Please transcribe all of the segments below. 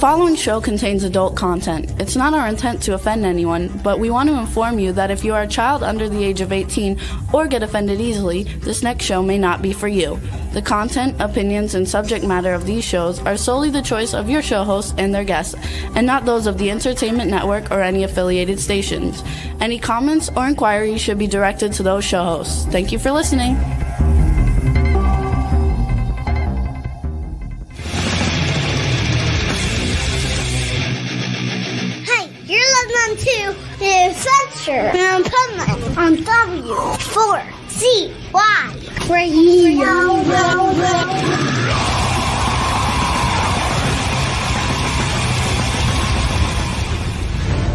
following show contains adult content. It's not our intent to offend anyone, but we want to inform you that if you are a child under the age of 18 or get offended easily, this next show may not be for you. The content, opinions, and subject matter of these shows are solely the choice of your show hosts and their guests, and not those of the Entertainment Network or any affiliated stations. Any comments or inquiries should be directed to those show hosts. Thank you for listening. To the Adventures of Pipeman on W4CY Radio.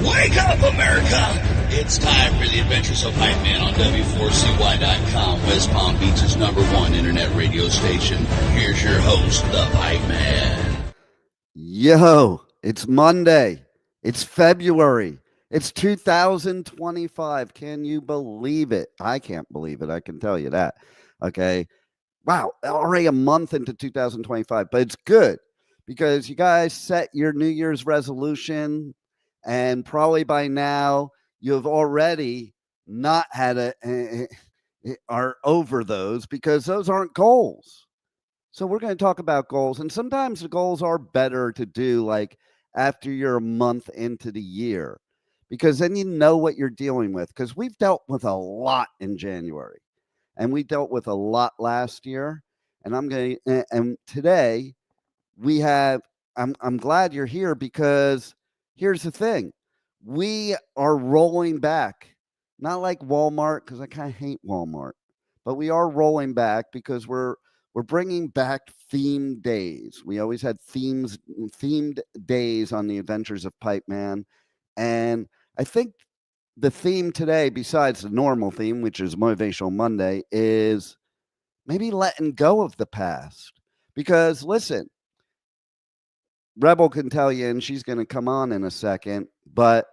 Wake up, America! It's time for the Adventures of Pipeman on W4CY.com, West Palm Beach's #1 internet radio station. Here's your host, the Pipeman. Yo, it's Monday. It's February. It's 2025. Can you believe it? I can't believe it. I can tell you that. Okay. Wow. Already a month into 2025, but it's good because you guys set your New Year's resolution, and probably by now you've already not had are over those because those aren't goals. So we're going to talk about goals, and sometimes the goals are better to do like after you're a month into the year, because then you know what you're dealing with. Because we've dealt with a lot in January, and we dealt with a lot last year. And today we have. I'm glad you're here, because here's the thing: we are rolling back, not like Walmart, because I kind of hate Walmart, but we are rolling back because we're bringing back themed days. We always had themed days on the Adventures of Pipeman. And I think the theme today, besides the normal theme, which is Motivational Monday, is maybe letting go of the past. Because listen, Rebel can tell you, and she's going to come on in a second, but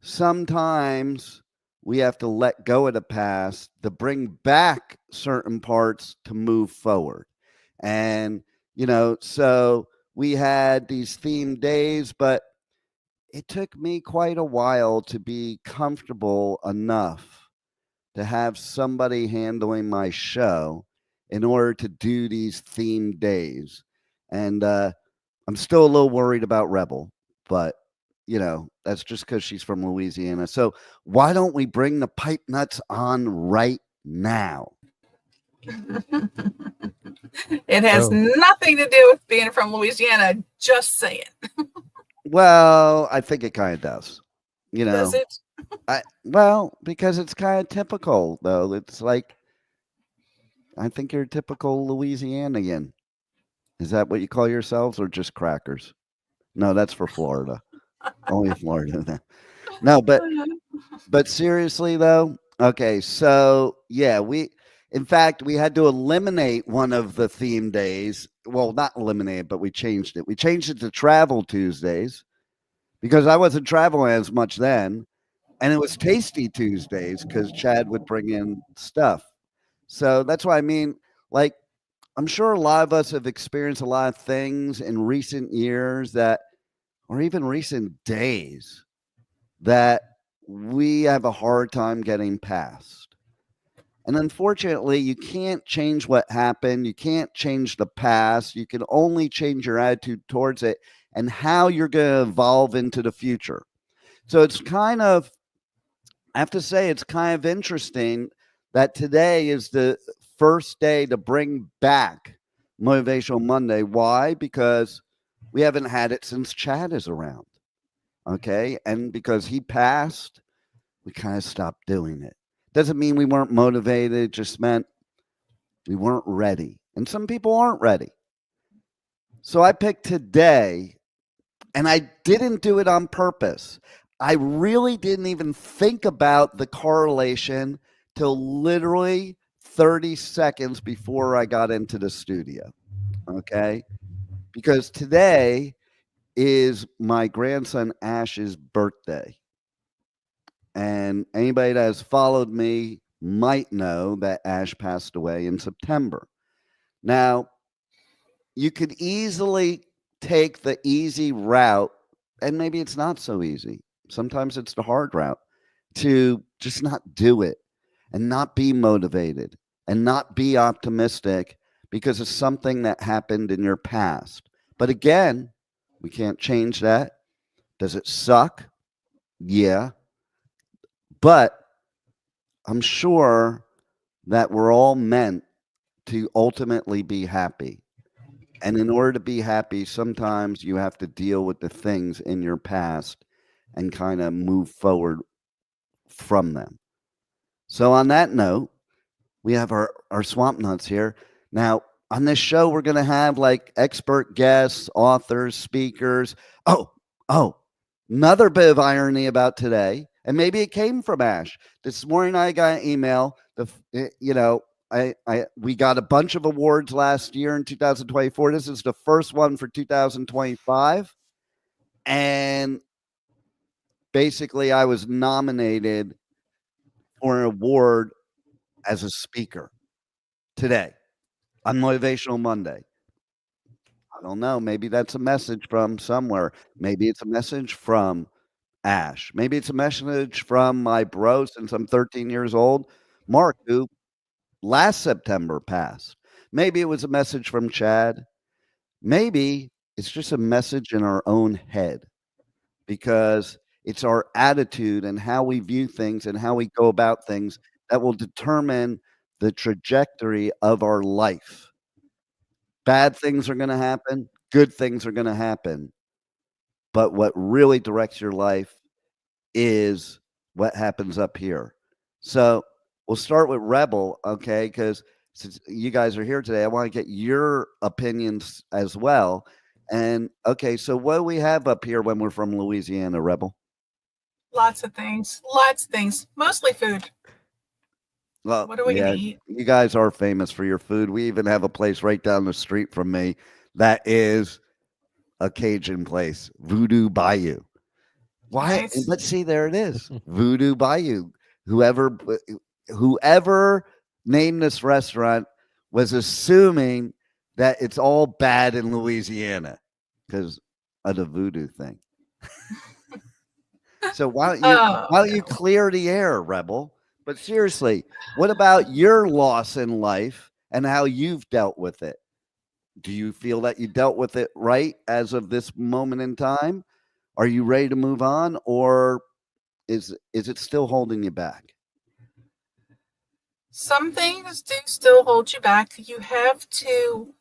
sometimes we have to let go of the past to bring back certain parts to move forward. And, so we had these themed days, but it took me quite a while to be comfortable enough to have somebody handling my show in order to do these themed days. And I'm still a little worried about Rebel, but that's just because she's from Louisiana. So why don't we bring the pipe nuts on right now? It has nothing to do with being from Louisiana. Just saying. Well, I think it kind of does. Does it? Because it's kind of typical, though. It's like, I think you're a typical Louisianian. Is that what you call yourselves, or just crackers? No, that's for Florida. Only Florida. No, but seriously though, okay, so yeah, we had to eliminate one of the theme days. Well, not eliminate it, but we changed it. We changed it to Travel Tuesdays because I wasn't traveling as much then, and it was Tasty Tuesdays because Chad would bring in stuff. So that's what I mean. Like, I'm sure a lot of us have experienced a lot of things in recent years or even recent days that we have a hard time getting past. And unfortunately, you can't change what happened. You can't change the past. You can only change your attitude towards it and how you're going to evolve into the future. So it's kind of, I have to say, it's kind of interesting that today is the first day to bring back Motivational Monday. Why? Because we haven't had it since Chad is around. Okay. And because he passed, we kind of stopped doing it. Doesn't mean we weren't motivated. It just meant we weren't ready. And some people aren't ready. So I picked today, and I didn't do it on purpose. I really didn't even think about the correlation till literally 30 seconds before I got into the studio. Okay. Because today is my grandson Ash's birthday. And anybody that has followed me might know that Ash passed away in September. Now, you could easily take the easy route, and maybe it's not so easy. Sometimes it's the hard route to just not do it and not be motivated and not be optimistic because of something that happened in your past. But again, we can't change that. Does it suck? Yeah. But I'm sure that we're all meant to ultimately be happy. And in order to be happy, sometimes you have to deal with the things in your past and kind of move forward from them. So, on that note, we have our swamp nuts here. Now, on this show, we're going to have like expert guests, authors, speakers. Oh, another bit of irony about today, and maybe it came from Ash. This morning, I got an email. We got a bunch of awards last year in 2024. This is the first one for 2025. And basically, I was nominated for an award as a speaker today on Motivational Monday. I don't know. Maybe that's a message from somewhere. Maybe it's a message from Ash. Maybe it's a message from my bro since I'm 13 years old, Mark, who last September passed. Maybe it was a message from Chad. Maybe it's just a message in our own head, because it's our attitude and how we view things and how we go about things that will determine the trajectory of our life. Bad things are going to happen. Good things are going to happen. But what really directs your life is what happens up here. So we'll start with Rebel, okay? Because since you guys are here today, I want to get your opinions as well. And okay, so what do we have up here when we're from Louisiana, Rebel? Lots of things. Mostly food. Well, what are we going to eat? You guys are famous for your food. We even have a place right down the street from me that is a Cajun place, Voodoo Bayou. Why? Nice. Let's see, there it is, Voodoo Bayou. Whoever named this restaurant was assuming that it's all bad in Louisiana because of the voodoo thing. So why don't you clear the air, Rebel? But seriously, what about your loss in life and how you've dealt with it? Do you feel that you dealt with it right as of this moment in time? Are you ready to move on, or is it still holding you back? Some things do still hold you back. You have to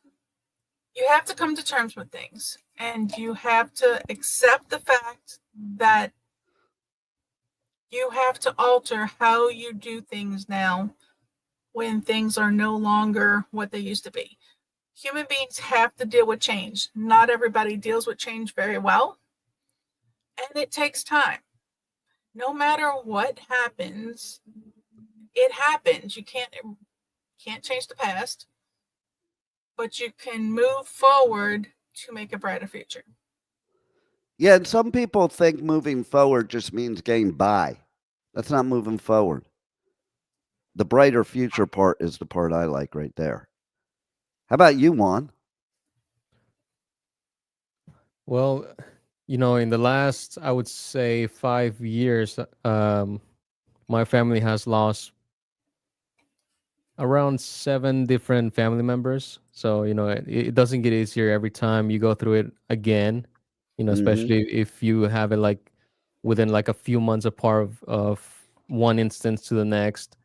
come to terms with things, and you have to accept the fact that you have to alter how you do things now when things are no longer what they used to be. Human beings have to deal with change. Not everybody deals with change very well, and it takes time. No matter what happens, it happens. You can't change the past, but you can move forward to make a brighter future. Yeah, and some people think moving forward just means getting by. That's not moving forward. The brighter future part is the part I like right there. How about you, Juan? Well, in the last, I would say 5 years, my family has lost around 7 different family members. So, it doesn't get easier every time you go through it again, especially if you have it like within like a few months apart of one instance to the next.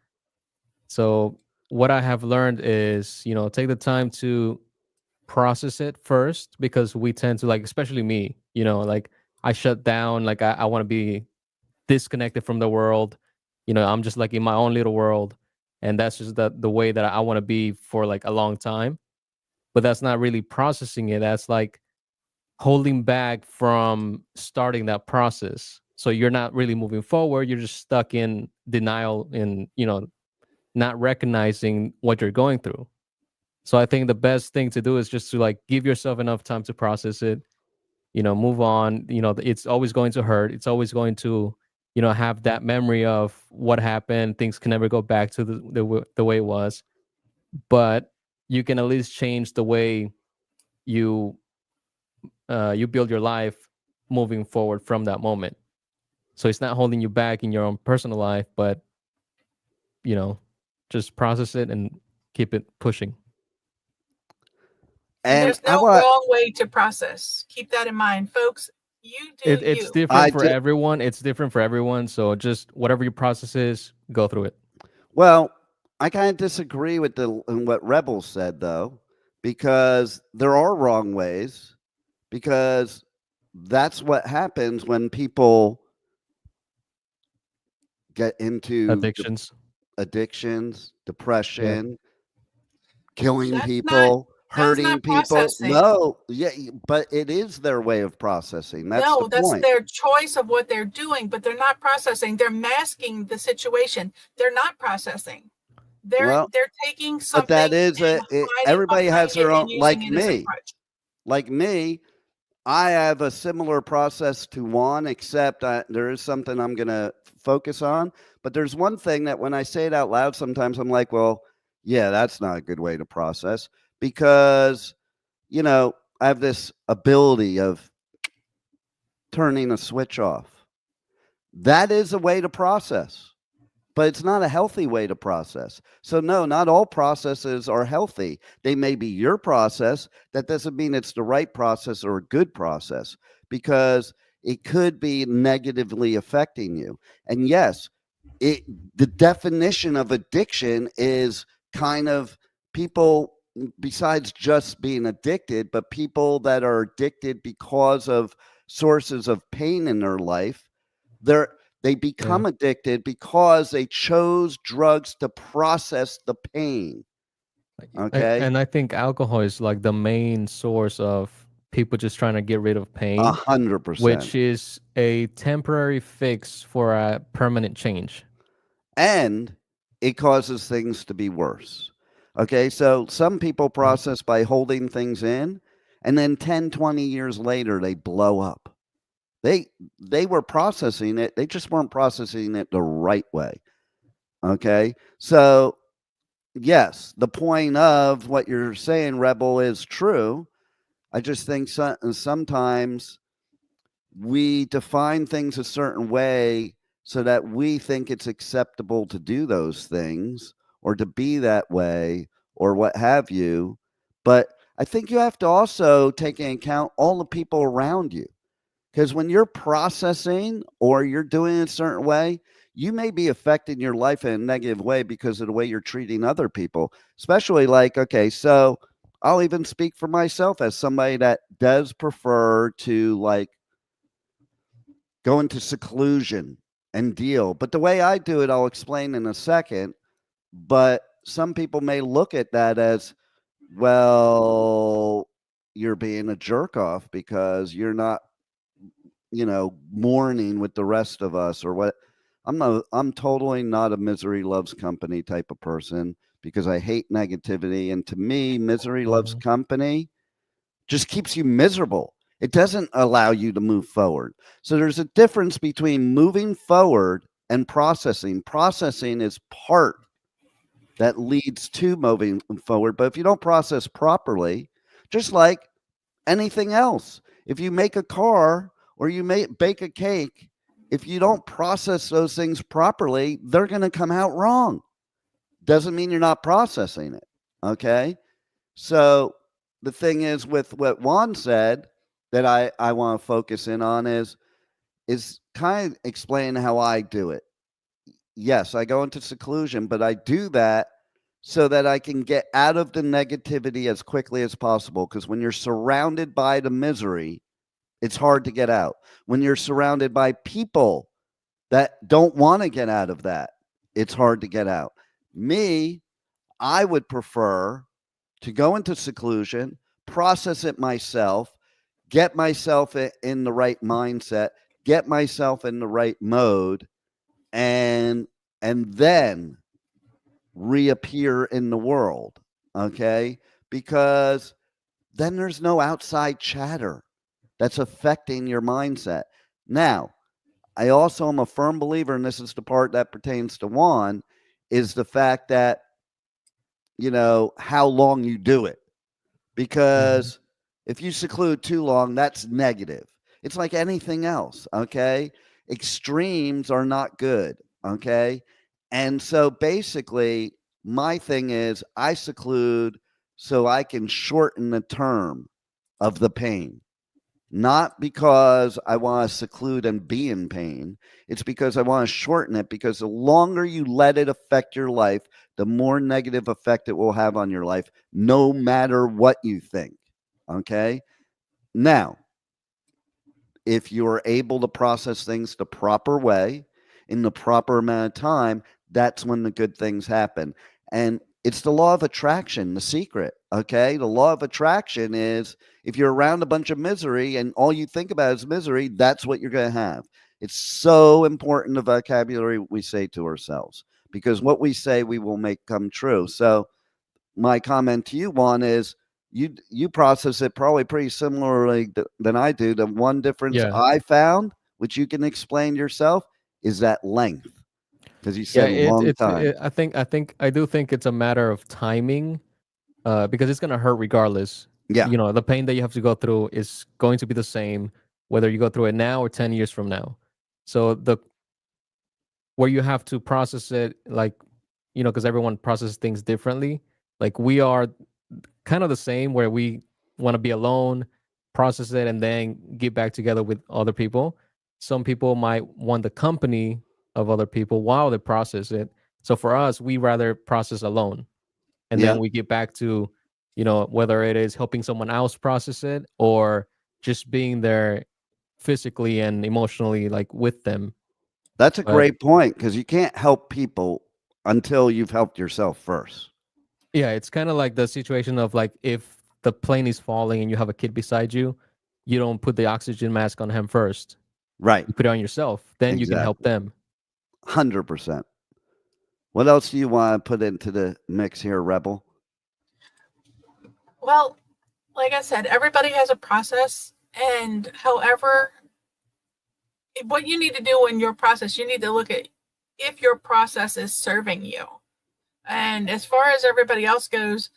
So what I have learned is, take the time to process it first, because we tend to, like, especially me, like I shut down, like I want to be disconnected from the world. I'm just like in my own little world. And that's just the way that I want to be for like a long time. But that's not really processing it. That's like holding back from starting that process. So you're not really moving forward. You're just stuck in denial and, not recognizing what you're going through. So I think the best thing to do is just to like give yourself enough time to process it, move on. It's always going to hurt. It's always going to, have that memory of what happened. Things can never go back to the way it was, but you can at least change the way you you build your life moving forward from that moment. So it's not holding you back in your own personal life, but just process it and keep it pushing. And And there's no wrong way to process. Keep that in mind, folks. You do it's you. different for everyone. It's different for everyone. So just whatever your process is, go through it. Well, I kind of disagree with what Rebel said, though, because there are wrong ways, because that's what happens when people get into addictions, depression, killing people, hurting people. No, but it is their way of processing. That's the point. That's their choice of what they're doing, but they're not processing. They're masking the situation. They're not processing. They're taking something. But that is everybody has their own. Like me, I have a similar process to Juan, except there is something I'm going to focus on. But there's one thing that when I say it out loud, sometimes I'm like, well, yeah, that's not a good way to process, because, I have this ability of turning a switch off. That is a way to process, but it's not a healthy way to process. So no, not all processes are healthy. They may be your process. That doesn't mean it's the right process or a good process, because it could be negatively affecting you. And yes, the definition of addiction is kind of people, besides just being addicted, but people that are addicted because of sources of pain in their life. They become addicted because they chose drugs to process the pain. Okay. And I think alcohol is like the main source of people just trying to get rid of pain. 100%. Which is a temporary fix for a permanent change. And it causes things to be worse. Okay. So some people process by holding things in, and then 10, 20 years later, they blow up. They were processing it. They just weren't processing it the right way. Okay. So yes, the point of what you're saying, Rebel, is true. I just think sometimes we define things a certain way so that we think it's acceptable to do those things or to be that way or what have you. But I think you have to also take into account all the people around you. Because when you're processing or you're doing it a certain way, you may be affecting your life in a negative way because of the way you're treating other people. Especially so I'll even speak for myself as somebody that does prefer to go into seclusion and deal. But the way I do it, I'll explain in a second. But some people may look at that as, well, you're being a jerk off because you're not mourning with the rest of us or what. I'm totally not a misery loves company type of person, because I hate negativity. And to me, misery loves company just keeps you miserable. It doesn't allow you to move forward. So there's a difference between moving forward and processing. Processing is part that leads to moving forward. But if you don't process properly, just like anything else, if you make a car or you bake a cake, if you don't process those things properly, they're going to come out wrong. Doesn't mean you're not processing it. Okay. So the thing is, with what Juan said that I want to focus in on is kind of explain how I do it. Yes, I go into seclusion, but I do that so that I can get out of the negativity as quickly as possible. Because when you're surrounded by the misery, it's hard to get out. When you're surrounded by people that don't want to get out of that, it's hard to get out. Me, I would prefer to go into seclusion, process it myself, get myself in the right mindset, get myself in the right mode, and then reappear in the world. Okay? Because then there's no outside chatter that's affecting your mindset. Now, I also am a firm believer, and this is the part that pertains to Juan, is the fact that, how long you do it. Because If you seclude too long, that's negative. It's like anything else, okay? Extremes are not good, okay? And so basically, my thing is I seclude so I can shorten the term of the pain. Not because I want to seclude and be in pain. It's because I want to shorten it, because the longer you let it affect your life, the more negative effect it will have on your life, no matter what you think. Okay? Now, if you're able to process things the proper way in the proper amount of time, that's when the good things happen. And it's the law of attraction, the secret. Okay. The law of attraction is if you're around a bunch of misery and all you think about is misery, that's what you're going to have. It's so important the vocabulary we say to ourselves, because what we say we will make come true. So my comment to you, Juan, is you process it probably pretty similarly than I do. The one difference Yeah. I found, which you can explain yourself, is that length. Because you Yeah, said long time. I do think it's a matter of timing, because it's gonna hurt regardless. Yeah, You know, the pain that you have to go through is going to be the same whether you go through it now or 10 years from now. So the where you have to process it, like, you know, because everyone processes things differently. Like we are kind of the same, where we want to be alone, process it, and then get back together with other people. Some people might want the company of other people while they process it. So for us, we rather process alone, and yeah. then we get back to, you know, whether it is helping someone else process it or just being there physically and emotionally, like with them. That's a But great point, because you can't help people until you've helped yourself first. yeah, it's kind of like the situation of like if the plane is falling and you have a kid beside you, you don't put the oxygen mask on him first. Right. You put it on yourself, then you can help Exactly. them. 100%. What else do you want to put into the mix here, Rebel? Well, like I said, everybody has a process, and however, what you need to do in your process, you need to look at if your process is serving you. And as far as everybody else goes,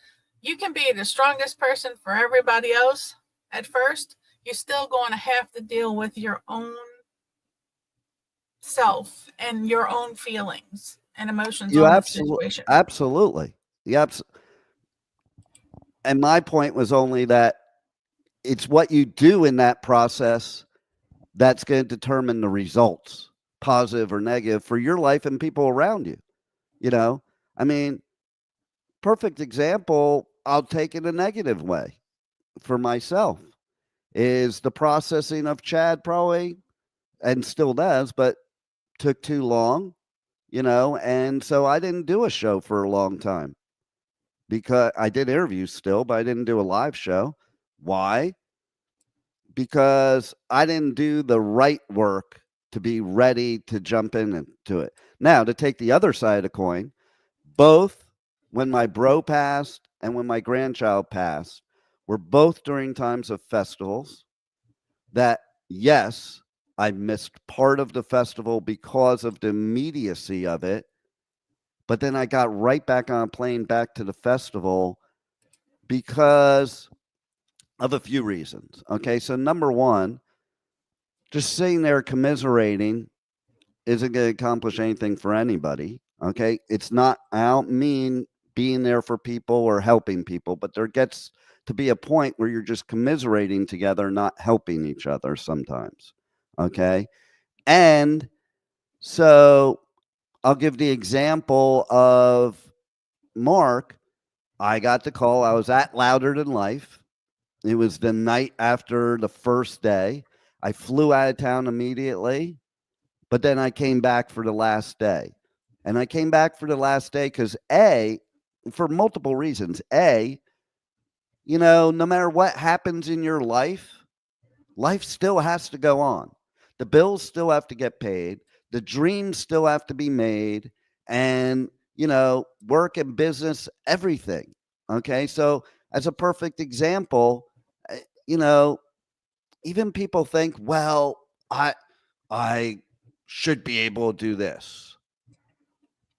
you can be the strongest person for everybody else at first. You're still going to have to deal with your own self and your own feelings and emotions You on the absolutely, situation. absolutely. Yep. And my point was only that it's what you do in that process that's going to determine the results, positive or negative, for your life and people around you. You know, I mean, perfect example, I'll take it a negative way for myself, is the processing of Chad probably, and still does, but took too long, you know, and so I didn't do a show for a long time, because I did interviews still, but I didn't do a live show. Why? Because I didn't do the right work to be ready to jump into it. Now, to take the other side of the coin, both when my bro passed and when my grandchild passed were both during times of festivals that, yes, I missed part of the festival because of the immediacy of it, but then I got right back on a plane back to the festival because of a few reasons. Okay, so number one, just sitting there commiserating isn't going to accomplish anything for anybody. Okay, it's not, I don't mean being there for people or helping people, but there gets to be a point where you're just commiserating together, not helping each other sometimes. Okay, and so I'll give the example of Mark. I got the call. I was at Louder Than Life. It was the night after the first day. I flew out of town immediately, but then I came back for the last day. And I came back for the last day because for multiple reasons. You know, no matter what happens in your life, life still has to go on. The bills still have to get paid. The dreams still have to be made. And, you know, work and business, everything. Okay. So, as a perfect example, you know, even people think, well, I should be able to do this.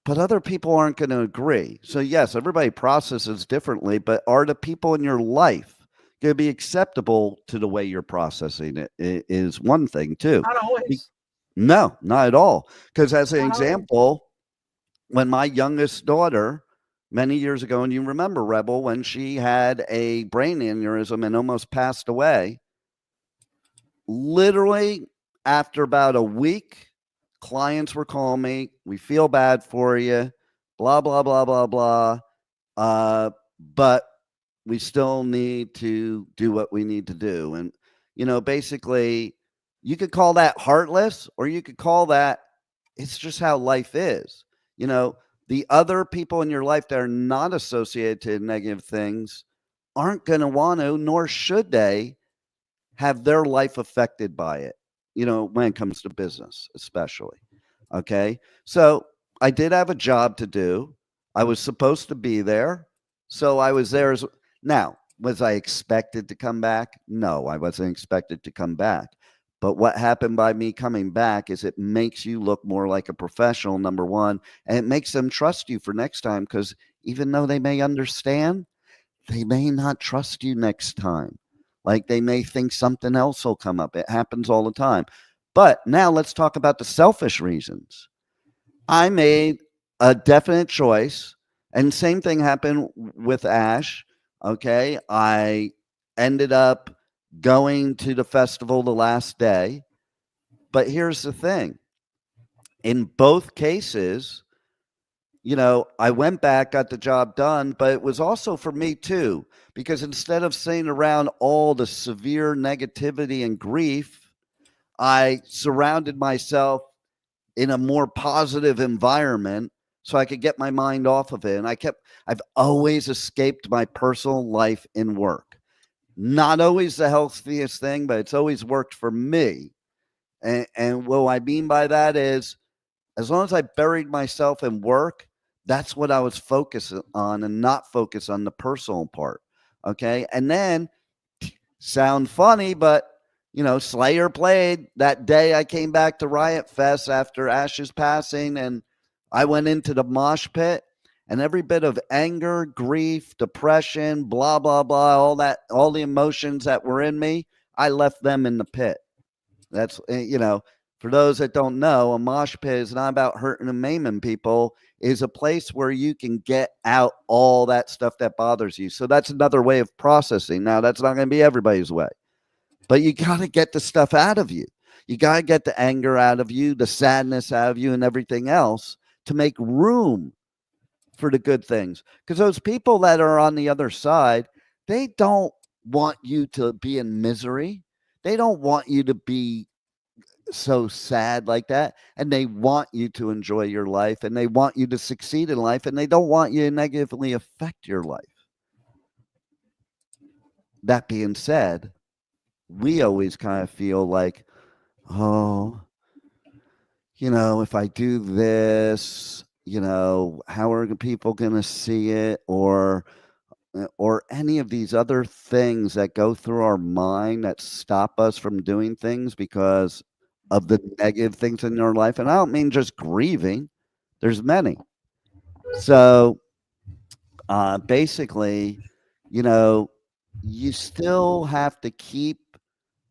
But other people aren't going to agree. So, yes, everybody processes differently, but are the people in your life going to be acceptable to the way you're processing it is one thing too. Not always. No, not at all. Because as an Not always. example, when my youngest daughter, many years ago, and you remember, Rebel, when she had a brain aneurysm and almost passed away, literally after about a week, clients were calling me, we feel bad for you, blah, blah, blah, blah, blah. But we still need to do what we need to do. And, basically, you could call that heartless, or you could call that it's just how life is. The other people in your life that are not associated to negative things aren't going to want to, nor should they have their life affected by it, when it comes to business, especially. Okay. So I did have a job to do. I was supposed to be there. So I was there. Now, was I expected to come back? No, I wasn't expected to come back. But what happened by me coming back is it makes you look more like a professional, number one, and it makes them trust you for next time, because even though they may understand, they may not trust you next time. Like they may think something else will come up. It happens all the time. But now let's talk about the selfish reasons. I made a definite choice, and same thing happened with Ash. Okay. I ended up going to the festival the last day. But here's the thing. In both cases, I went back, got the job done, but it was also for me too, because instead of sitting around all the severe negativity and grief, I surrounded myself in a more positive environment so I could get my mind off of it. And I've always escaped my personal life in work. Not always the healthiest thing, but it's always worked for me. And what I mean by that is, as long as I buried myself in work, that's what I was focused on, and not focus on the personal part. Okay. And then, sound funny, but Slayer played that day I came back to Riot Fest after Ash's passing, and I went into the mosh pit, and every bit of anger, grief, depression, blah, blah, blah, all the emotions that were in me, I left them in the pit. That's, for those that don't know, a mosh pit is not about hurting and maiming people. Is a place where you can get out all that stuff that bothers you. So that's another way of processing. Now, that's not going to be everybody's way, but you got to get the stuff out of you. You got to get the anger out of you, the sadness out of you, and everything else to make room for the good things. Because those people that are on the other side, they don't want you to be in misery. They don't want you to be so sad like that. And they want you to enjoy your life, and they want you to succeed in life, and they don't want you to negatively affect your life. That being said, we always kind of feel like, oh, if I do this, how are people going to see it? Or any of these other things that go through our mind that stop us from doing things because of the negative things in our life. And I don't mean just grieving. There's many. So basically, you still have to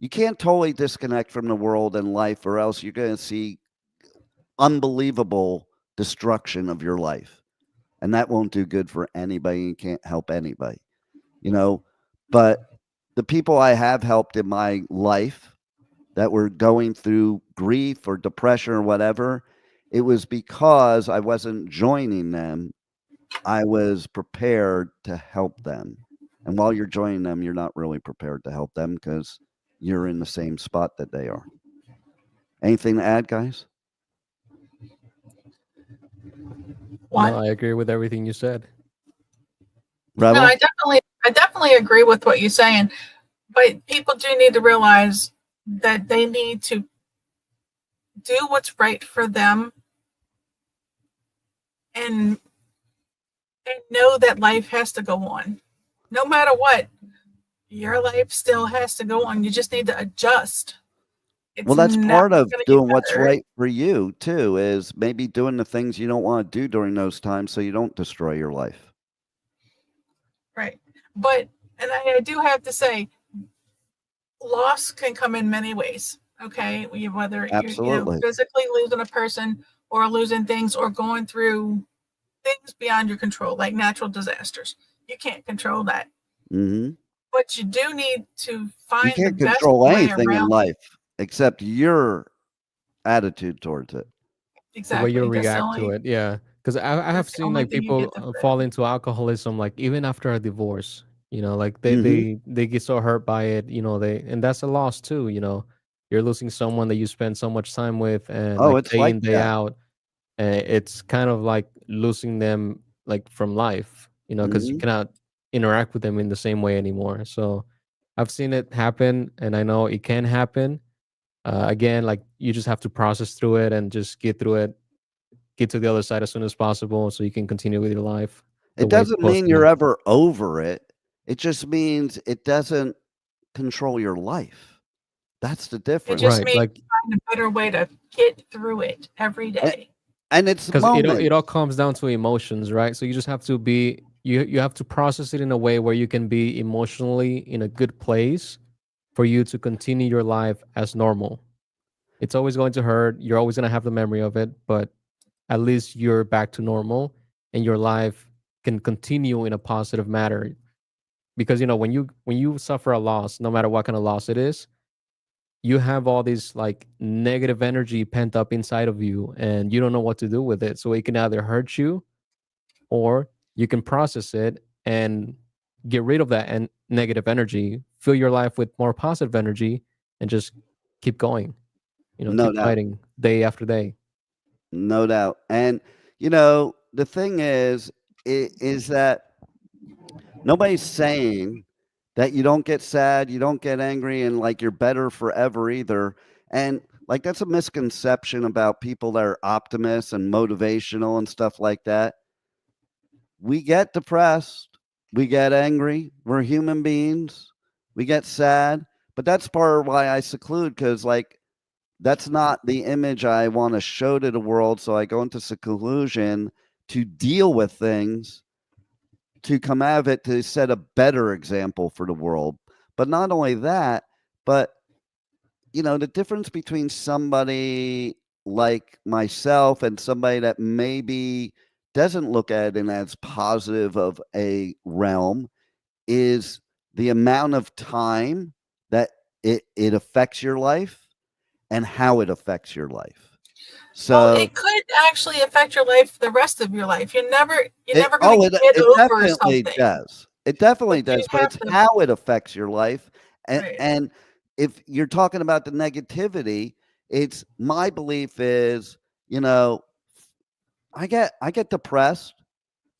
you can't totally disconnect from the world and life, or else you're going to see unbelievable destruction of your life. And that won't do good for anybody. You can't help anybody, but the people I have helped in my life that were going through grief or depression or whatever, it was because I wasn't joining them. I was prepared to help them. And while you're joining them, you're not really prepared to help them because you're in the same spot that they are. Anything to add, guys? What? No, I agree with everything you said. No, Rebel? I definitely agree with what you're saying, but people do need to realize that they need to do what's right for them, and know that life has to go on. No matter what, your life still has to go on. You just need to adjust. Well, that's part of doing what's better. right for you too, is maybe doing the things you don't want to do during those times so you don't destroy your life. Right. But And I do have to say, loss can come in many ways. Okay, whether you're Absolutely. physically losing a person, or losing things, or going through things beyond your control, like natural disasters. You can't control that, Hmm. but you do need to You find the can't best control way anything in around it. life except your attitude towards it. The way you Exactly. react to it, yeah. Because I have That's the seen only like thing you people get to fall into alcoholism, like even after a divorce. Like Hmm. they get so hurt by it. And that's a loss too. You're losing someone that you spend so much time with, and Oh, like it's day like in day that. out. And it's kind of like losing them like from life. Because you Hmm. cannot interact with them in the same way anymore. So I've seen it happen, and I know it can happen. Again, like you just have to process through it and just get through it, get to the other side as soon as possible so you can continue with your life the It way it's doesn't supposed mean to be. you're ever over it. It just means it doesn't control your life. That's the It just difference. Right. means Like, find a better way to get through it every A- day. And it's because it all moments. comes down to emotions, right? So you just have to be, you have to process it in a way where you can be emotionally in a good place for you to continue your life as normal. It's always going to hurt. You're always going to have the memory of it, but at least you're back to normal and your life can continue in a positive manner. Because when you suffer a loss, no matter what kind of loss it is, you have all this like negative energy pent up inside of you and you don't know what to do with it. So it can either hurt you, or you can process it and get rid of that and negative energy, fill your life with more positive energy, and just keep going, No keep doubt. fighting day after day. No doubt. And the thing is that nobody's saying that you don't get sad, you don't get angry, and like you're better forever either. And like that's a misconception about people that are optimists and motivational and stuff like that. We get depressed, we get angry, we're human beings, we get sad, but that's part of why I seclude, because like that's not the image I want to show to the world. So I go into seclusion to deal with things, to come out of it, to set a better example for the world. But not only that, but the difference between somebody like myself and somebody that maybe doesn't look at it in as positive of a realm is the amount of time that it affects your life and how it affects your life. Well, So it could actually affect your life the rest of your life. You're it never going oh, to it get it over definitely something, does. It definitely but you does, but have it's to. how it affects your life. And Right. and if you're talking about the negativity, it's my belief is, you know, I get depressed,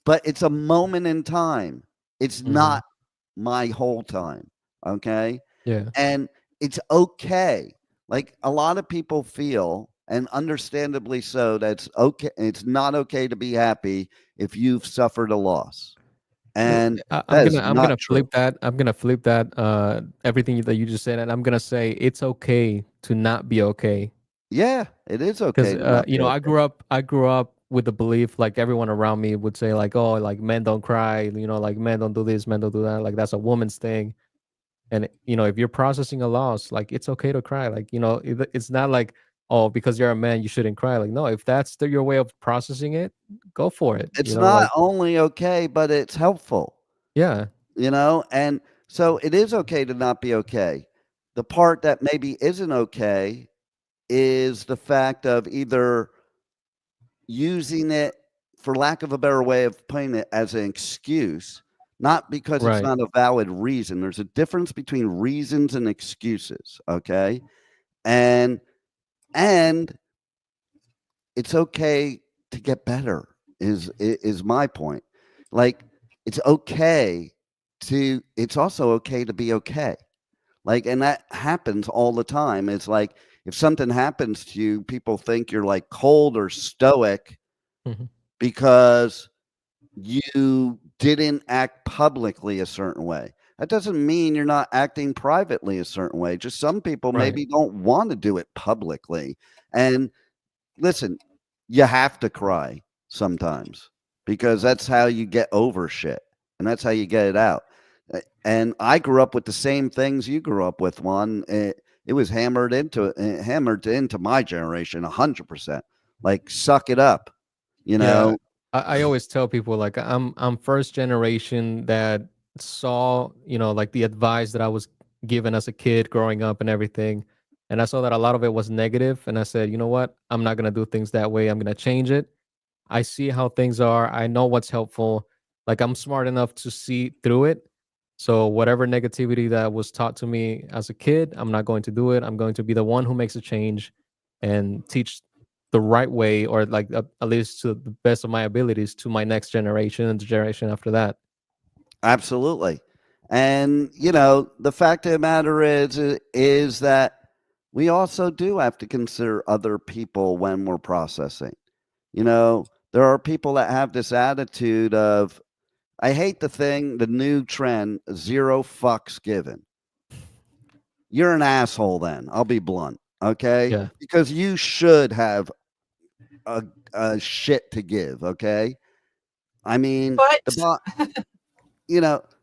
but it's a moment in time. It's Hmm. not my whole time. Okay? Yeah. And it's okay. Like a lot of people feel, and understandably so, that's okay. It's not okay to be happy if you've suffered a loss. Look, And I'm that gonna is I'm not gonna true. flip that. I'm gonna flip that. Everything that you just said, and I'm gonna say it's okay to not be okay. Yeah, it is Because okay to not be I okay. grew up with the belief, like everyone around me would say, like, oh, like men don't cry, like men don't do this, men don't do that, like that's a woman's thing. And if you're processing a loss, like it's okay to cry. Like it's not like, oh, because you're a man you shouldn't cry. Like no, if that's your way of processing it, go for it. It's Like not only okay, but it's helpful, yeah, And so it is okay to not be okay. The part that maybe isn't okay is the fact of either using it, for lack of a better way of putting it, as an excuse, not because it's right, not a valid reason. There's a difference between reasons and excuses, okay? And and it's okay to get better is my point. Like it's also okay to be okay. Like, and that happens all the time. It's like if something happens to you, people think you're like cold or stoic mhm, because you didn't act publicly a certain way. That doesn't mean you're not acting privately a certain way. Just some people right. maybe don't want to do it publicly. And listen, you have to cry sometimes because that's how you get over shit and that's how you get it out. And I grew up with the same things you grew up with. One, it was hammered into my generation 100%. Like, suck it up, you Yeah, know. I always tell people like I'm first generation that saw, like the advice that I was given as a kid growing up and everything. And I saw that a lot of it was negative, and I said, you know what? I'm not gonna do things that way. I'm gonna change it. I see how things are. I know what's helpful. Like I'm smart enough to see through it. So whatever negativity that was taught to me as a kid, I'm not going to do it. I'm going to be the one who makes a change and teach the right way, or like at least to the best of my abilities, to my next generation and the generation after that. Absolutely. And, the fact of the matter is that we also do have to consider other people when we're processing. There are people that have this attitude of, I hate the new trend, zero fucks given. You're an asshole then. I'll be blunt. Okay. Yeah. Because you should have a shit to give. Okay. I mean, But the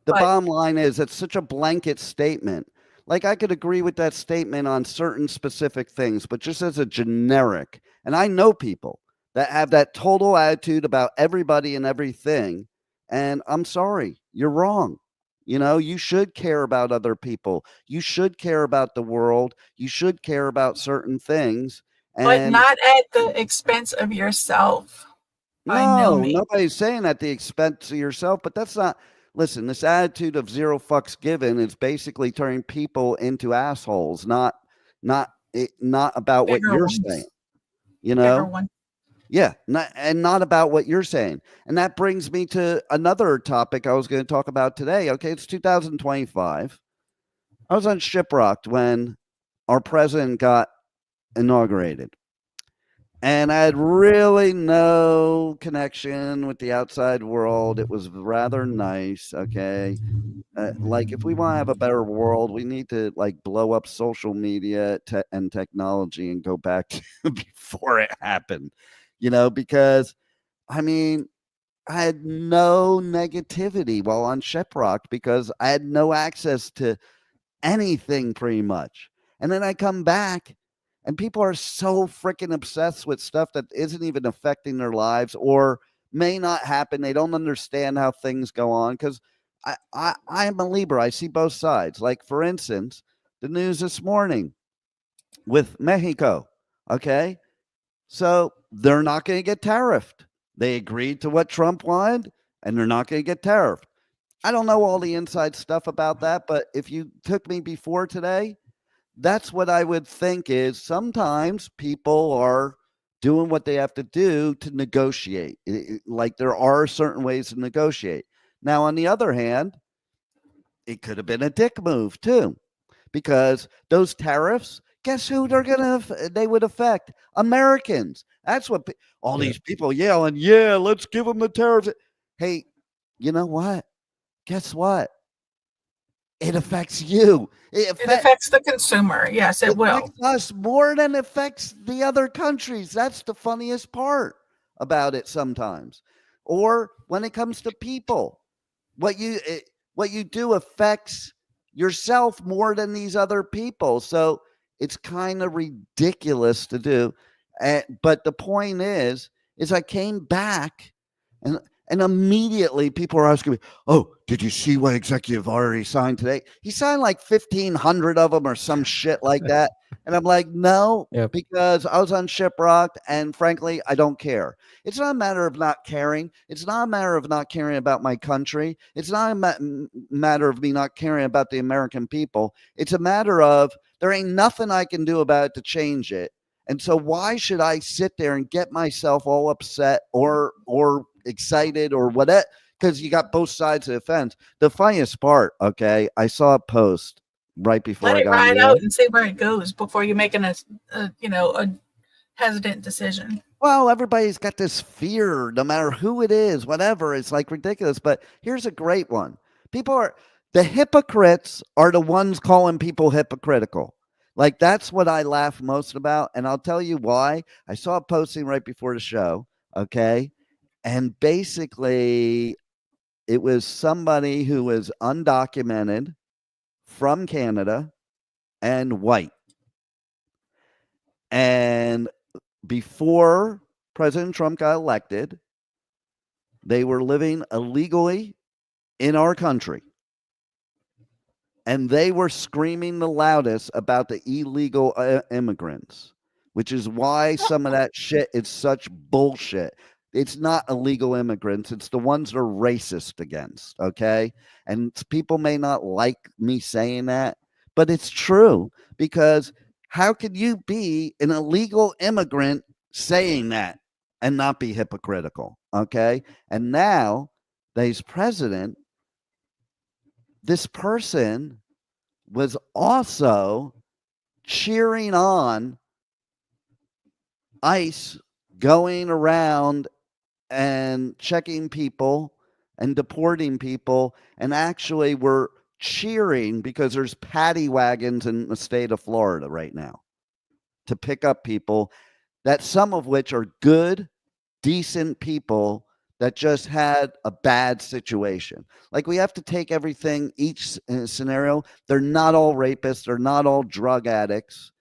but bottom line is it's such a blanket statement. Like, I could agree with that statement on certain specific things, but just as a generic, and I know people that have that total attitude about everybody and everything. And I'm sorry, you're wrong. You should care about other people. You should care about the world. You should care about certain things. but And not at the expense of yourself. By no no, means. nobody's saying at the expense of yourself, but that's not. Listen, this attitude of zero fucks given is basically turning people into assholes, not about what Bigger you're saying, ones. you Bigger know? one. Yeah, not about what you're saying. And that brings me to another topic I was going to talk about today. Okay, it's 2025. I was on Shiprocked when our president got inaugurated. And I had really no connection with the outside world. It was rather nice. Okay. Like, if we want to have a better world, we need to like blow up social media and technology and go back to before it happened, because I mean, I had no negativity while on Shiprock because I had no access to anything pretty much. And then I come back and people are so freaking obsessed with stuff that isn't even affecting their lives or may not happen. They don't understand how things go on because I am a Libra. I see both sides. Like, for instance, the news this morning with Mexico. Okay. So they're not going to get tariffed. They agreed to what Trump wanted and they're not going to get tariffed. I don't know all the inside stuff about that, but if you took me before today, that's what I would think is sometimes people are doing what they have to do to negotiate. Like, there are certain ways to negotiate. Now, on the other hand, it could have been a dick move too, because those tariffs, guess who they would affect? Americans. That's what all Yeah. these people yelling, yeah, let's give them the tariffs. Hey, you know what? Guess what? It affects you. It affects the consumer. Yes, it will. Affects us more than it affects the other countries. That's the funniest part about it sometimes. Or when it comes to people, what you do affects yourself more than these other people. So it's kind of ridiculous to do. But the point is I came back and immediately people are asking me, oh, did you see what executive already signed today? He signed like 1,500 of them or some shit like that. And I'm like, no, Yep. because I was on Shiprocked and frankly, I don't care. It's not a matter of not caring. It's not a matter of not caring about my country. It's not a matter of me not caring about the American people. It's a matter of there ain't nothing I can do about it to change it. And so why should I sit there and get myself all upset or excited or whatever? Because you got both sides of the fence. The funniest part, okay, I saw a post right before Let I it got on ride the out air. and see where it goes before you're making a hesitant decision. Well, everybody's got this fear, no matter who it is, whatever. It's like ridiculous. But here's a great one. The hypocrites are the ones calling people hypocritical. Like, that's what I laugh most about. And I'll tell you why. I saw a posting right before the show. Okay. And basically, It was somebody who was undocumented from Canada and white. And before President Trump got elected, they were living illegally in our country. And they were screaming the loudest about the illegal immigrants, which is why some of that shit is such bullshit. It's not illegal immigrants. It's the ones they're racist against, okay? And people may not like me saying that, but it's true, because how could you be an illegal immigrant saying that and not be hypocritical, okay? And now that he's president, this person was also cheering on ICE going around and checking people and deporting people, and actually were cheering because there's paddy wagons in the state of Florida right now to pick up people, that some of which are good, decent people that just had a bad situation. Like, we have to take everything, each scenario. They're not all rapists. They're not all drug addicts.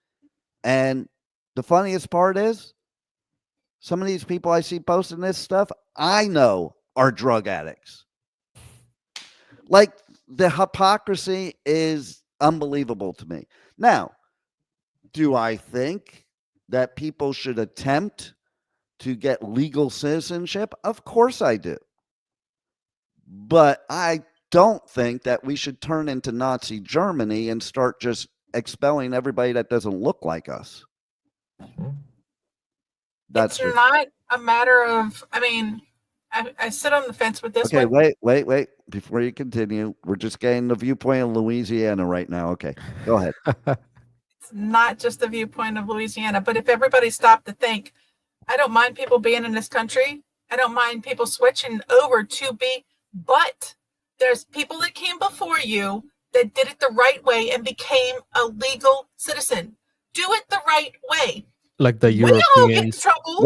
And the funniest part is, some of these people I see posting this stuff, I know are drug addicts. Like, the hypocrisy is unbelievable to me. Now, do I think that people should attempt to get legal citizenship? Of course I do. But I don't think that we should turn into Nazi Germany and start just expelling everybody that doesn't look like us. It's not a matter of, I mean, I sit on the fence with this. Okay, wait. Before you continue, we're just getting the viewpoint of Louisiana right now. Okay, go ahead. It's not just the viewpoint of Louisiana, but if everybody stopped to think, I don't mind people being in this country. I don't mind people switching over to be, but there's people that came before you that did it the right way and became a legal citizen. Do it the right way. Like the We all get in Europeans. trouble.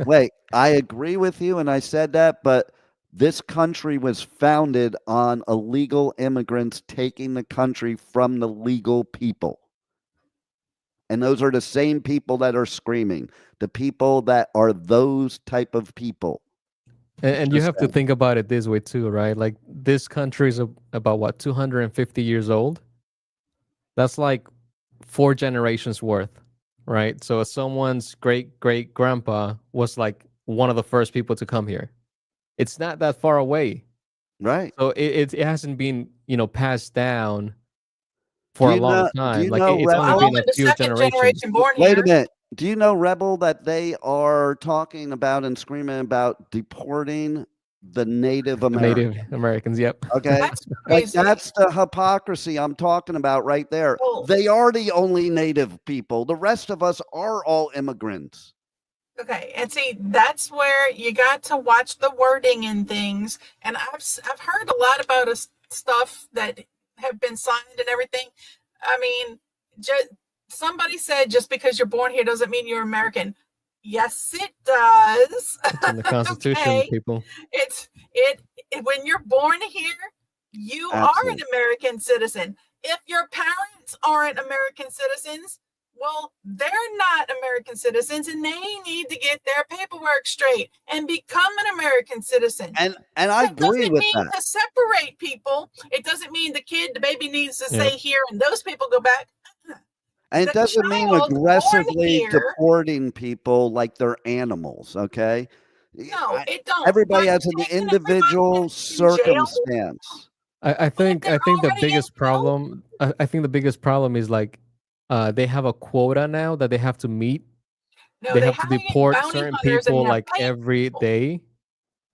Wait. I agree with you, and I said that, but this country was founded on illegal immigrants taking the country from the legal people. And those are the same people that are screaming, the people that are those type of people. And you have to think about it this way too, right? Like, this country is about what, 250 years old? That's like 4 generations worth, right? So someone's great grandpa was like one of the first people to come here. It's not that far away, right? So it hasn't been, passed down for a long time. Like, it's only been a few generations. Wait a minute. Do you know, Rebel, that they are talking about and screaming about deporting the Native Americans? Native Americans, yep. Okay. That's the hypocrisy I'm talking about right there. They are the only Native people. The rest of us are all immigrants. Okay, and see, that's where you got to watch the wording and things. And I've heard a lot about stuff that have been signed and everything. I mean, somebody said just because you're born here doesn't mean you're American. Yes, it does. It's in the Constitution, okay. People. It when you're born here, you are an American citizen. If your parents aren't American citizens, well, they're not American citizens, and they need to get their paperwork straight and become an American citizen. And I agree with that. It doesn't mean to separate people. It doesn't mean the baby needs to stay here and those people go back. And it doesn't mean aggressively deporting people like they're animals, okay? No, it don't. Everybody has an individual circumstance. I think the biggest problem. I think the biggest problem is like, they have a quota now that they have to meet. No, they have to deport certain people like every day.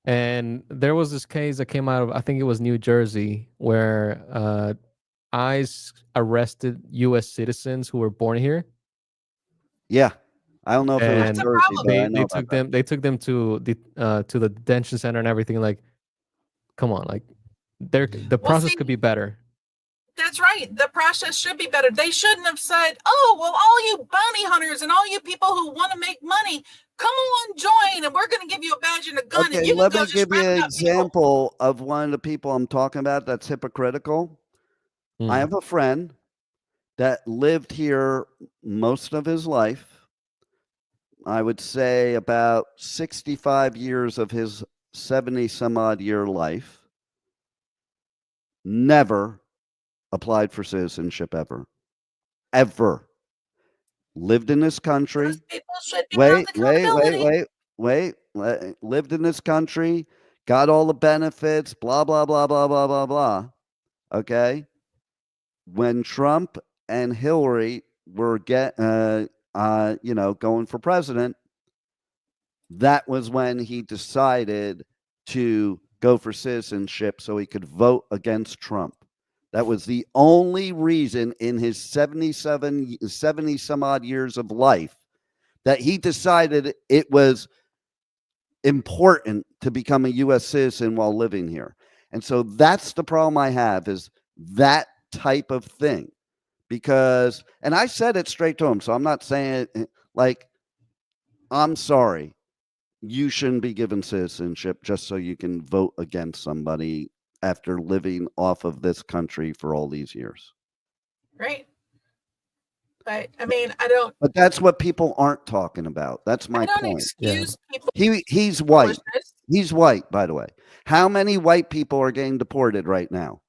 And there was this case that came out of, I think it was New Jersey, where ICE arrested U.S. citizens who were born here. Yeah, I don't know if it was Jersey. They took them to the detention center and everything. Like, come on, like, the process could be better. That's right. The process should be better. They shouldn't have said, "Oh, well, all you bounty hunters and all you people who want to make money, come on, join, and we're going to give you a badge charging a gun Okay, and you can let go me just give you round an up people. example of one of the people I'm talking about that's hypocritical. I have a friend that lived here most of his life. I would say about 65 years of his 70 some odd year life. Never applied for citizenship ever. Ever. Lived in this Those country. people should be held Wait, wait, wait, accountability. wait, wait. Lived in this country, got all the benefits, blah, blah, blah, blah, blah, blah, blah. Okay. When Trump and Hillary were going for president, that was when he decided to go for citizenship so he could vote against Trump. That was the only reason in his 70 some odd years of life that he decided it was important to become a U.S. citizen while living here. And so that's the problem I have, is that type of thing. Because, and I said it straight to him, so I'm not saying it like, I'm sorry, you shouldn't be given citizenship just so you can vote against somebody after living off of this country for all these years. Right. But I mean, I don't. But that's what people aren't talking about. That's my I don't point. excuse people. He's white. foolishness. He's white, by the way. How many white people are getting deported right now?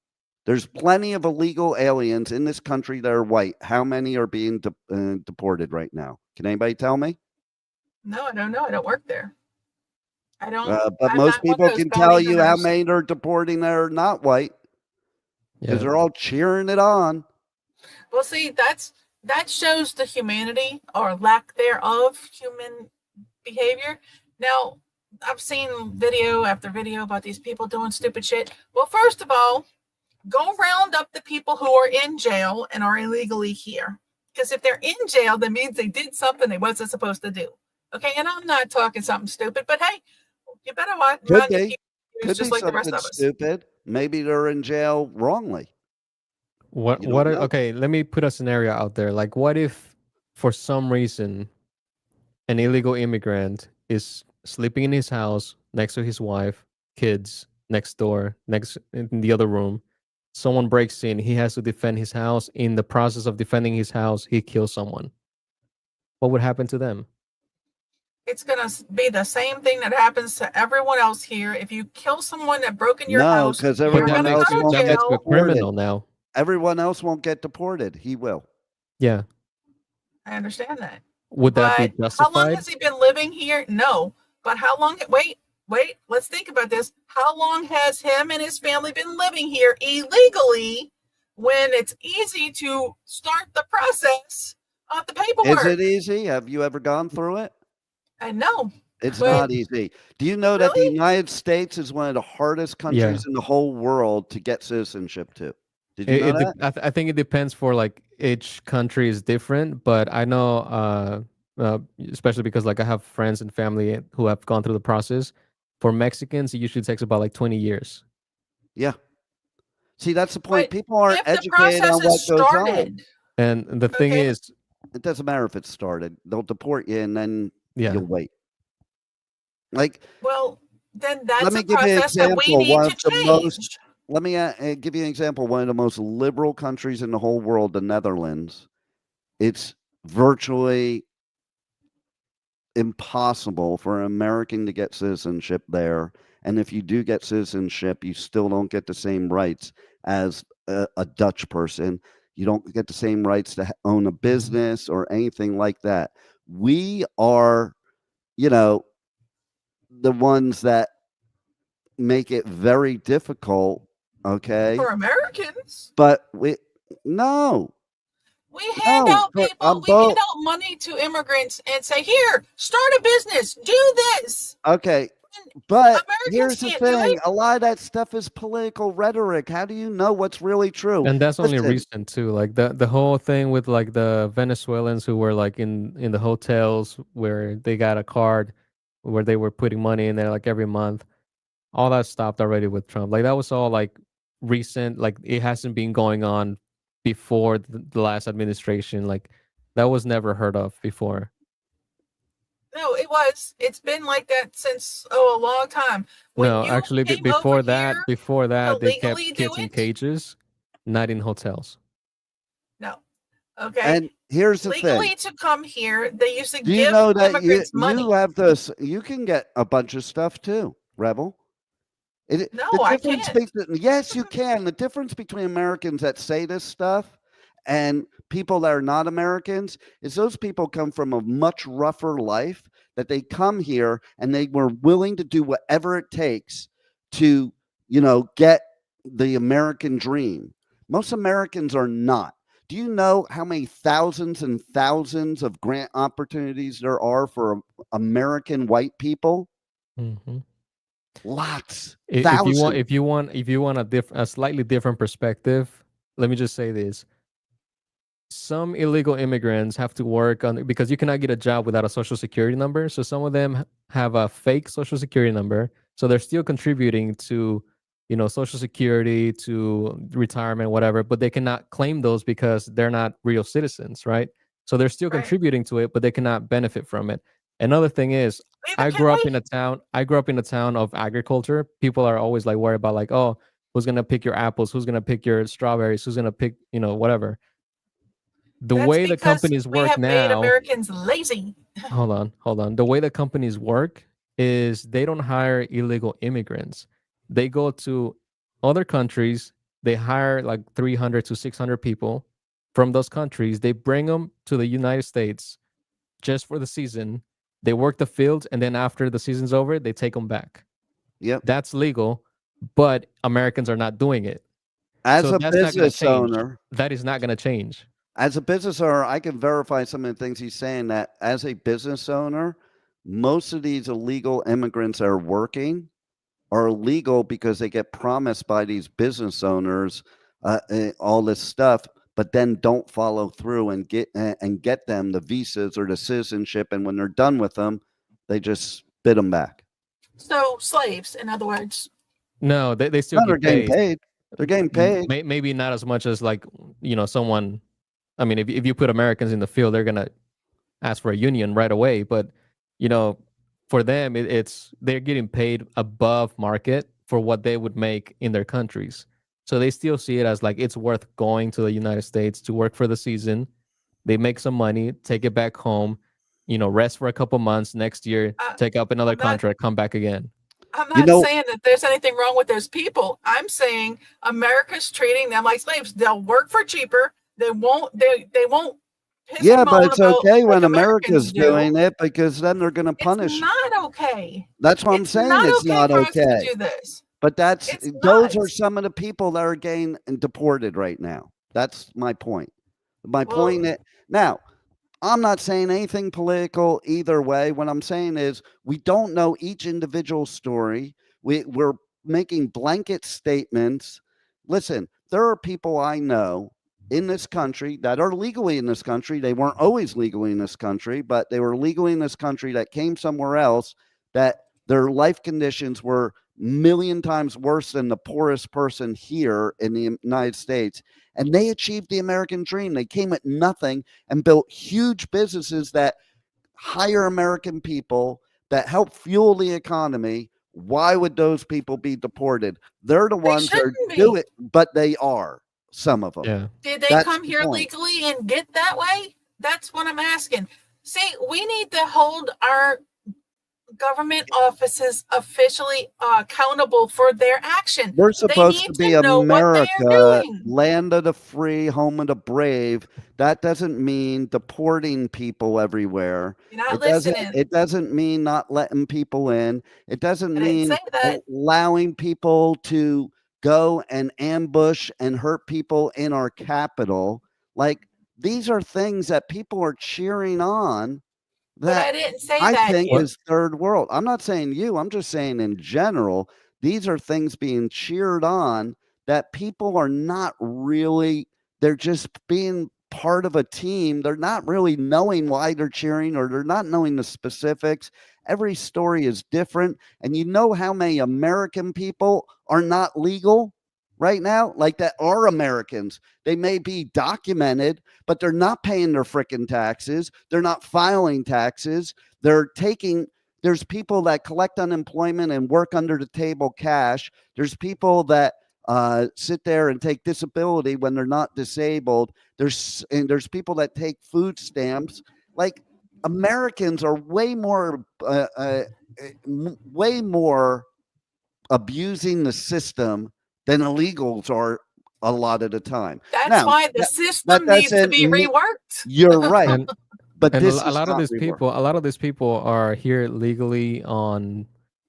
There's plenty of illegal aliens in this country that are white. How many are being deported right now? Can anybody tell me? No, I don't know. I don't work there. I don't. But I'm most not one of people those can bounty tell you how hunters. many they're deporting that are not white because Yeah. they're all cheering it on. Well, see, that shows the humanity or lack thereof human behavior. Now, I've seen video after video about these people doing stupid shit. Well, first of all, go round up the people who are in jail and are illegally here. Because if they're in jail, that means they did something they wasn't supposed to do. Okay, and I'm not talking something stupid, but hey, you better mind Could your be. people Could just be like the rest something of us. stupid. Maybe they're in jail wrongly. What You don't know. okay, let me put a scenario out there. Like, what if for some reason an illegal immigrant is sleeping in his house next to his wife, kids, next door, next in the other room. Someone breaks in, he has to defend his house. In the process of defending his house, he kills someone. What would happen to them? It's going to be the same thing that happens to everyone else here. If you kill someone that broke in your No, house, because you're everyone going to else go to won't that get makes you a jail. criminal now. Everyone else won't get deported. He will. Yeah. I understand that. Would that be But how long justified? has he been living here? No. But how long? Wait, let's think about this. How long has him and his family been living here illegally when it's easy to start the process of the paperwork? Is it easy? Have you ever gone through it? I know. It's But- not easy. Do you know that the Really? United States is one of the hardest countries in the whole world to get citizenship to? Did you know that? I think it depends for like each country is different, but I know, especially because like I have friends and family who have gone through the process. For Mexicans, it usually takes about like 20 years. Yeah. See, that's the point. But People aren't if the educated process on what is goes on. started, And the thing Okay. is, It doesn't matter if it's started. They'll deport you and then yeah, you'll wait. Like, well, then let that's me a give you an process that we example. need One to of the change. most, let me give you an example. One of the most liberal countries in the whole world, the Netherlands. It's virtually impossible for an American to get citizenship there. And if you do get citizenship, you still don't get the same rights as a Dutch person. You don't get the same rights to own a business or anything like that. We are, the ones that make it very difficult. Okay. For Americans, But no, we hand out but people, I'm we hand both. out money to immigrants and say, here, start a business, do this. Okay. But Americans here's the can't do thing. it. A lot of that stuff is political rhetoric. How do you know what's really true? and that's only Listen, recent too. Like the whole thing with like the Venezuelans who were like in the hotels where they got a card where they were putting money in there like every month. All that stopped already with Trump. Like that was all like recent. Like it hasn't been going on before the last administration. Like that was never heard of before. No, it was. It's been like that since a long time. When No, you actually, came before over that, here before to that, they kept legally do kids in it, cages, not in hotels. no. Okay. And here's the thing. Legally to come here, they used to Do you give know that immigrants you money. have this? You can get a bunch of stuff too, Rebel. The No, I difference can't. between, yes, you can. The difference between Americans that say this stuff and people that are not Americans is those people come from a much rougher life, that they come here and they were willing to do whatever it takes to, get the American dream. Most Americans are not. Do you know how many thousands and thousands of grant opportunities there are for American white people? Hmm. Lots, If you want, thousands. if you want a slightly different perspective, let me just say this: some illegal immigrants have to work on because you cannot get a job without a social security number. So some of them have a fake social security number, so they're still contributing to, social security, to retirement, whatever, but they cannot claim those because they're not real citizens, right? So they're still Right. contributing to it, but they cannot benefit from it. Another thing is, Neither can we. I grew up in a town of agriculture. People are always like worried about like, oh, who's gonna pick your apples? Who's gonna pick your strawberries? Who's gonna pick, whatever. The That's way the because companies we work have made now, Americans lazy. hold on. The way the companies work is they don't hire illegal immigrants. They go to other countries, they hire like 300 to 600 people from those countries. They bring them to the United States just for the season. They work the fields, and then after the season's over, they take them back. Yep. That's legal, but Americans are not doing it. As So a that's not going to business change. owner, That is not going to change. I can verify some of the things he's saying, that as a business owner, most of these illegal immigrants that are working are illegal because they get promised by these business owners all this stuff, but then don't follow through and get them the visas or the citizenship. And when they're done with them, they just spit them back. So slaves, in other words. No, they still No, they're get getting paid. paid. They're getting paid. Maybe not as much as like, someone. I mean, if you put Americans in the field, they're gonna ask for a union right away. But you know, for them, it's they're getting paid above market for what they would make in their countries. So they still see it as like it's worth going to the United States to work for the season. They make some money, take it back home, rest for a couple months. Next year, take up another I'm not, contract, come back again. I'm You not know, saying that there's anything wrong with those people. I'm saying America's treating them like slaves. They'll work for cheaper. They won't piss yeah, and but moan it's about okay like when Americans America's do. doing it, because then they're going to It's punish. not okay. That's what I'm It's saying. not It's okay not for us to okay. do this. But It's those are nuts. some of the people that are getting deported right now. That's my point. My Well, point is, now, I'm not saying anything political either way. What I'm saying is we don't know each individual story. We're making blanket statements. Listen, there are people I know in this country that are legally in this country. They weren't always legally in this country, but they were legally in this country that came somewhere else, that their life conditions were million times worse than the poorest person here in the United States. And they achieved the American dream. They came at nothing and built huge businesses that hire American people, that help fuel the economy. Why would those people be deported? They're the they ones that shouldn't do be. it, but they are, some of them. Yeah. Did they That's come the here point. legally and get that way? That's what I'm asking. See, we need to hold our government offices officially accountable for their action. We're They supposed to need be to know what they are America, doing. land of the free, home of the brave. That doesn't mean deporting people everywhere. You're not listening. It doesn't mean not letting people in. It doesn't I didn't mean say that. allowing people to go and ambush and hurt people in our capital. Like, these are things that people are cheering on, But I that didn't say I that think here. is third world. I'm not saying you, I'm just saying in general, these are things being cheered on that people are not really, they're just being part of a team. They're not really knowing why they're cheering, or they're not knowing the specifics. Every story is different. And you know how many American people are not legal? right now, like that are Americans. They may be documented, but they're not paying their freaking taxes. They're not filing taxes. They're taking, there's people that collect unemployment and work under the table cash. There's people that sit there and take disability when they're not disabled. There's people that take food stamps. Like Americans are way more abusing the system than illegals are a lot of the time. That's Now, why the system needs to be reworked. You're right. And But and this a is lot of not these reworked. people, a lot of these people are here legally on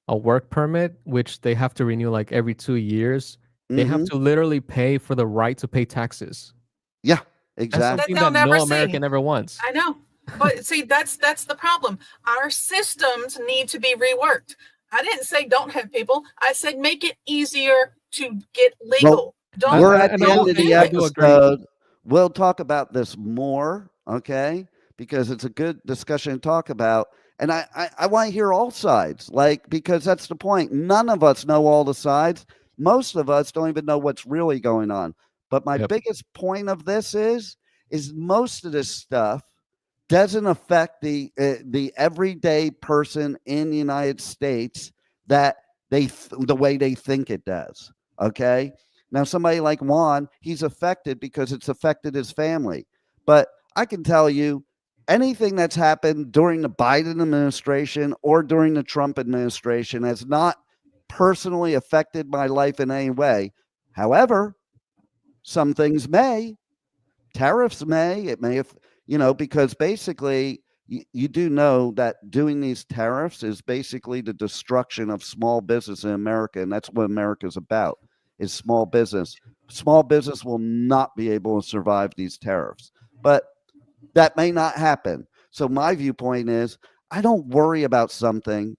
a work permit, which they have to renew like every 2 years. They have Mhm. to literally pay for the right to pay taxes. Yeah, That's exactly. something they'll that never no see. American ever wants. I know. But see, that's the problem. Our systems need to be reworked. I didn't say don't have people. I said make it easier to get legal. Don't We're at and the I end do- of the I do agree. episode. We'll talk about this more, okay? Because it's a good discussion to talk about. And I want to hear all sides, like, because that's the point. None of us know all the sides. Most of us don't even know what's really going on. But my Yep. biggest point of this is most of this stuff doesn't affect the everyday person in the United States that the way they think it does. Okay. Now, somebody like Juan, he's affected because it's affected his family. But I can tell you, anything that's happened during the Biden administration or during the Trump administration has not personally affected my life in any way. However, some things may. Tariffs may. It may have, because basically you do know that doing these tariffs is basically the destruction of small business in America. And that's what America's about, is small business. Small business will not be able to survive these tariffs. But that may not happen. So my viewpoint is I don't worry about something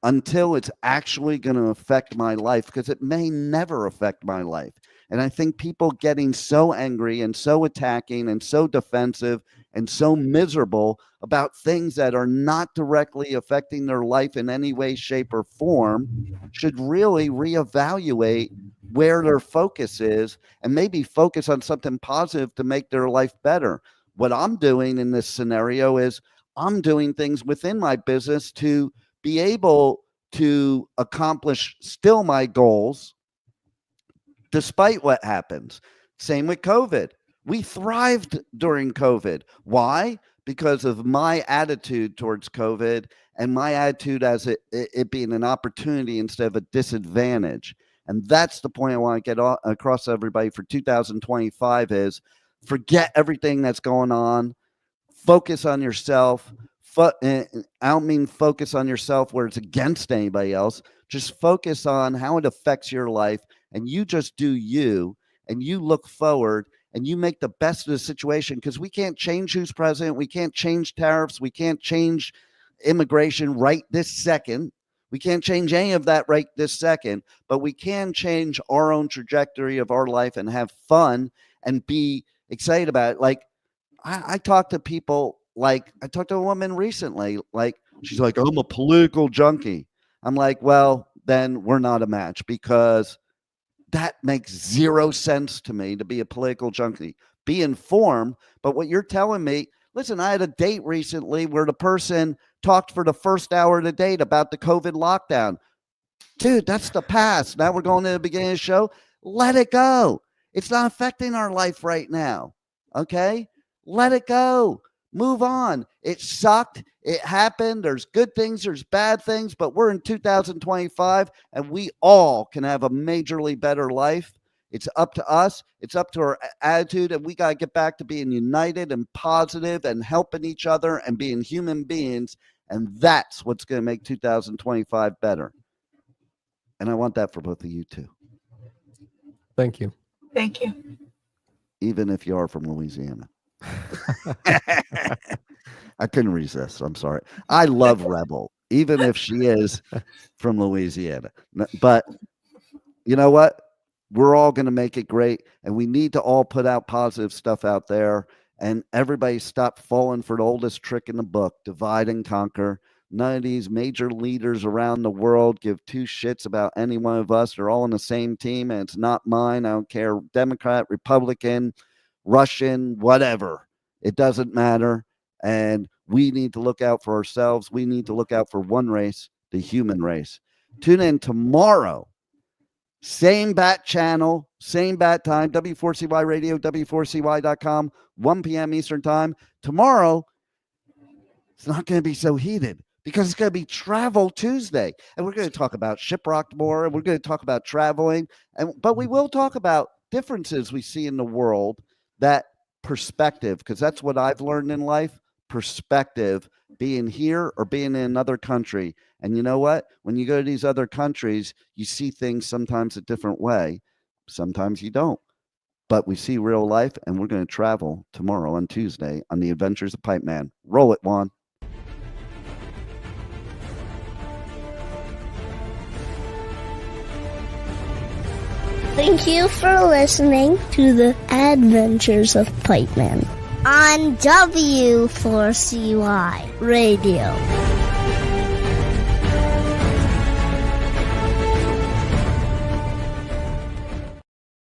until it's actually going to affect my life, because it may never affect my life. And I think people getting so angry and so attacking and so defensive and so miserable about things that are not directly affecting their life in any way, shape, or form should really reevaluate where their focus is and maybe focus on something positive to make their life better. What I'm doing in this scenario is I'm doing things within my business to be able to accomplish still my goals despite what happens. Same with COVID. We thrived during COVID. Why? Because of my attitude towards COVID and my attitude as it being an opportunity instead of a disadvantage. And that's the point I want to get across to everybody for 2025 is forget everything that's going on. Focus on yourself. I don't mean focus on yourself where it's against anybody else. Just focus on how it affects your life, and you just do you, and you look forward, and you make the best of the situation, because we can't change who's president. We can't change tariffs. We can't change immigration right this second. We can't change any of that right this second, but we can change our own trajectory of our life and have fun and be excited about it. Like, I talk to people, like I talked to a woman recently, like she's like, I'm a political junkie. I'm like, well, then we're not a match, because that makes zero sense to me to be a political junkie. Be informed, but what you're telling me, listen, I had a date recently where the person talked for the first hour of the date about the COVID lockdown. Dude, that's the past. Now we're going to the beginning of the show. Let it go. It's not affecting our life right now. Okay? Let it go. Move on. It sucked. It happened. There's good things, there's bad things, but we're in 2025 and we all can have a majorly better life. It's up to us. It's up to our attitude, and we got to get back to being united and positive and helping each other and being human beings. And that's what's going to make 2025 better. And I want that for both of you too. Thank you. Thank you. Even if you are from Louisiana. I couldn't resist. I'm sorry. I love Rebel, even if she is from Louisiana. But you know what? We're all going to make it great. And we need to all put out positive stuff out there. And everybody stop falling for the oldest trick in the book, divide and conquer. None of these major leaders around the world give two shits about any one of us. They're all on the same team, and it's not mine. I don't care, Democrat, Republican, Russian, whatever. It doesn't matter. And we need to look out for ourselves. We need to look out for one race, the human race. Tune in tomorrow. Same bat channel, same bat time, W4CY Radio, W4CY.com, 1 p.m. Eastern Time. Tomorrow, it's not going to be so heated because it's going to be Travel Tuesday. And we're going to talk about shipwrecked more, and we're going to talk about traveling. But we will talk about differences we see in the world, that perspective, because that's what I've learned in life, perspective, being here or being in another country. And you know what? When you go to these other countries, you see things sometimes a different way. Sometimes you don't. But we see real life, and we're going to travel tomorrow on Tuesday on the Adventures of Pipeman. Roll it, Juan. Thank you for listening to the Adventures of Pipeman on W4CY Radio.